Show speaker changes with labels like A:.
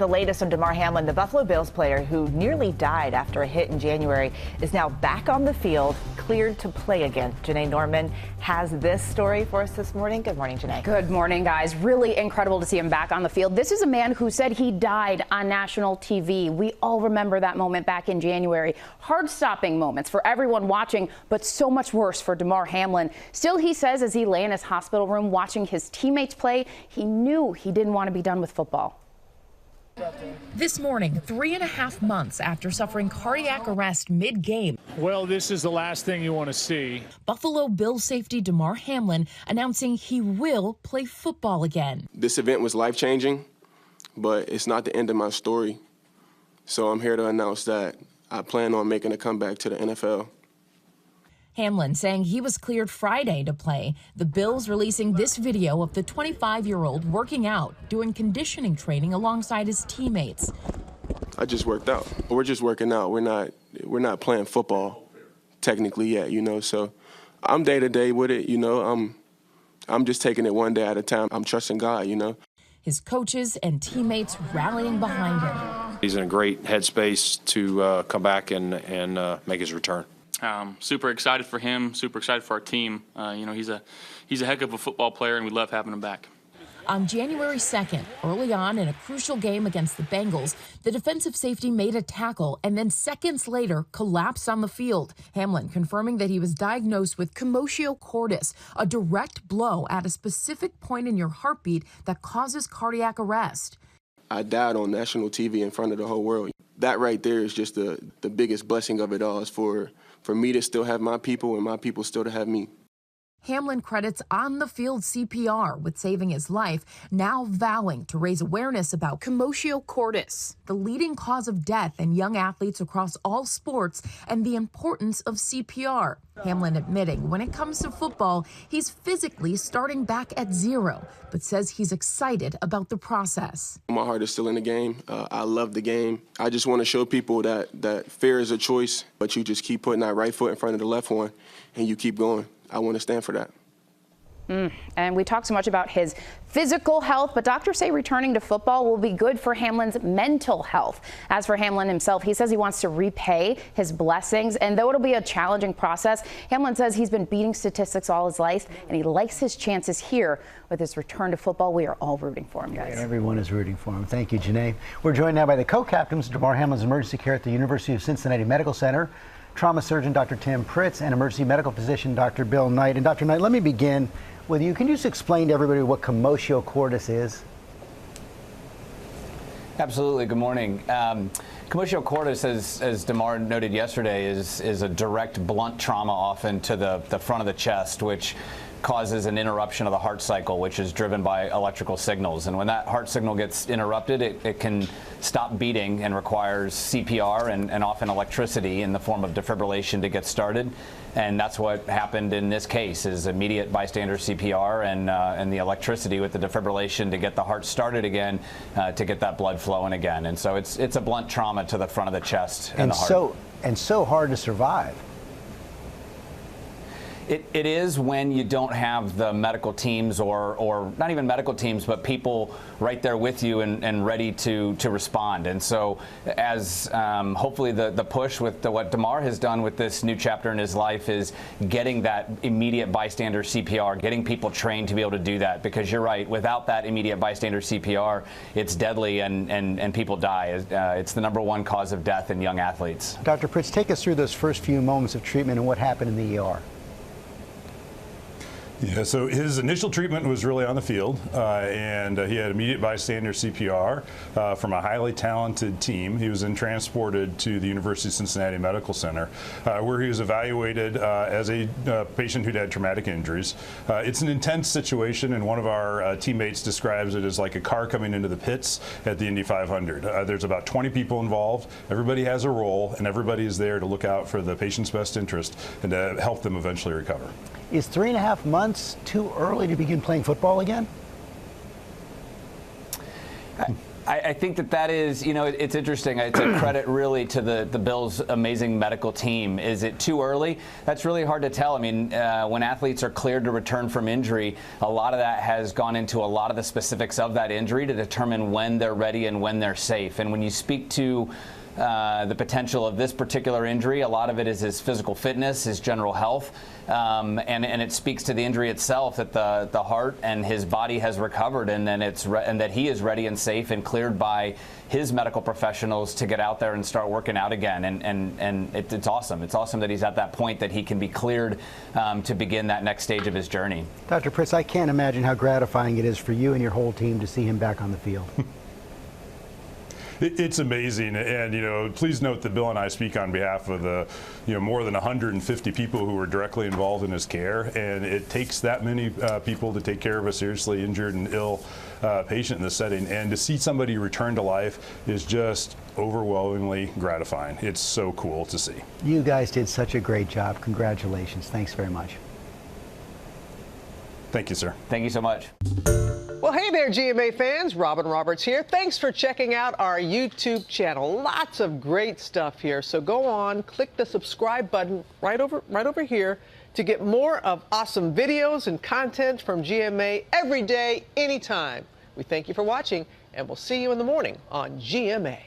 A: The latest on Damar Hamlin, the Buffalo Bills player who nearly died after a hit in January, is now back on the field, cleared to play again. Janae Norman has this story for us this morning. Good morning, Janae.
B: Good morning, guys. Really incredible to see him back on the field. This is a man who said he died on national TV. We all remember that moment back in January. Heart-stopping moments for everyone watching, but so much worse for Damar Hamlin. Still, he says as he lay in his hospital room watching his teammates play, he knew he didn't want to be done with football.
C: This morning, 3.5 months after suffering cardiac arrest mid-game.
D: Well, this is the last thing you want to see.
C: Buffalo Bills safety Damar Hamlin announcing he will play football again.
E: This event was life-changing, but it's not the end of my story. So I'm here to announce that I plan on making a comeback to the NFL.
C: Hamlin saying he was cleared Friday to play. The Bills releasing this video of the 25-year-old working out, doing conditioning training alongside his teammates.
E: I just worked out. We're just working out. We're not playing football technically yet, So I'm day-to-day with it, I'm just taking it one day at a time. I'm trusting God,
C: His coaches and teammates rallying behind him.
F: He's in a great headspace to come back and make his return.
G: Super excited for him, super excited for our team. He's a heck of a football player, and we love having him back.
C: On January 2nd, early on in a crucial game against the Bengals, the defensive safety made a tackle and then seconds later collapsed on the field. Hamlin confirming that he was diagnosed with commotio cordis, a direct blow at a specific point in your heartbeat that causes cardiac arrest.
E: I died on national TV in front of the whole world. That right there is just the biggest blessing of it all, is for me to still have my people and my people still to have me.
C: Hamlin credits on-the-field CPR with saving his life, now vowing to raise awareness about commotio cordis, the leading cause of death in young athletes across all sports, and the importance of CPR. Hamlin admitting when it comes to football, he's physically starting back at zero, but says he's excited about the process.
E: My heart is still in the game. I love the game. I just want to show people that fear is a choice, but you just keep putting that right foot in front of the left one, and you keep going. I want to stand for that.
B: And we talk so much about his physical health, but doctors say returning to football will be good for Hamlin's mental health. As for Hamlin himself, he says he wants to repay his blessings, and though it'll be a challenging process, Hamlin says he's been beating statistics all his life, and he likes his chances here. With his return to football, we are all rooting for him, guys.
H: Everyone is rooting for him. Thank you, Janae. We're joined now by the co-captains of Damar Hamlin's emergency care at the University of Cincinnati Medical Center, trauma surgeon Dr. Tim Pritz, and emergency medical physician Dr. Bill Knight. And Dr. Knight, let me begin with you. Can you just explain to everybody what commotio cordis is?
I: Absolutely. Good morning. Commotio cordis, as Damar noted yesterday, is a direct blunt trauma often to the front of the chest, which causes an interruption of the heart cycle, which is driven by electrical signals. And when that heart signal gets interrupted, it can stop beating and requires CPR and often electricity in the form of defibrillation to get started. And that's what happened in this case, is immediate bystander CPR and the electricity with the defibrillation to get the heart started again, to get that blood flowing again. And so it's a blunt trauma to the front of the chest and the heart.
H: So hard to survive.
I: It is when you don't have the medical teams or not even medical teams, but people right there with you and ready to respond. And so as hopefully the push with what Damar has done with this new chapter in his life is getting that immediate bystander CPR, getting people trained to be able to do that. Because you're right, without that immediate bystander CPR, it's deadly and people die. It's the #1 cause of death in young athletes.
H: Dr. Pritz, take us through those first few moments of treatment and what happened in the ER.
J: Yeah, so his initial treatment was really on the field, and he had immediate bystander CPR from a highly talented team. He was then transported to the University of Cincinnati Medical Center, where he was evaluated as a patient who'd had traumatic injuries. It's an intense situation, and one of our teammates describes it as like a car coming into the pits at the Indy 500. There's about 20 people involved. Everybody has a role, and everybody is there to look out for the patient's best interest and to help them eventually recover.
H: Is 3.5 months too early to begin playing football again?
I: I think that is, it's interesting. It's a credit really to the Bills' amazing medical team. Is it too early? That's really hard to tell. I mean, when athletes are cleared to return from injury, a lot of that has gone into a lot of the specifics of that injury to determine when they're ready and when they're safe. And when you speak to the potential of this particular injury, a lot of it is his physical fitness, his general health, and it speaks to the injury itself, that the heart and his body has recovered, and then and that he is ready and safe and cleared by his medical professionals to get out there and start working out again. And it's awesome. It's awesome that he's at that point that he can be cleared to begin that next stage of his journey.
H: Dr. Pritz, I can't imagine how gratifying it is for you and your whole team to see him back on the field.
J: It's amazing, and please note that Bill and I speak on behalf of the more than 150 people who were directly involved in his care, and it takes that many people to take care of a seriously injured and ill patient in this setting, and to see somebody return to life is just overwhelmingly gratifying. It's so cool to see.
H: You guys did such a great job. Congratulations. Thanks very much.
J: Thank you, sir.
I: Thank you so much.
K: Well, hey there, GMA fans. Robin Roberts here. Thanks for checking out our YouTube channel. Lots of great stuff here. So go on, click the subscribe button right over here to get more of awesome videos and content from GMA every day, anytime. We thank you for watching, and we'll see you in the morning on GMA.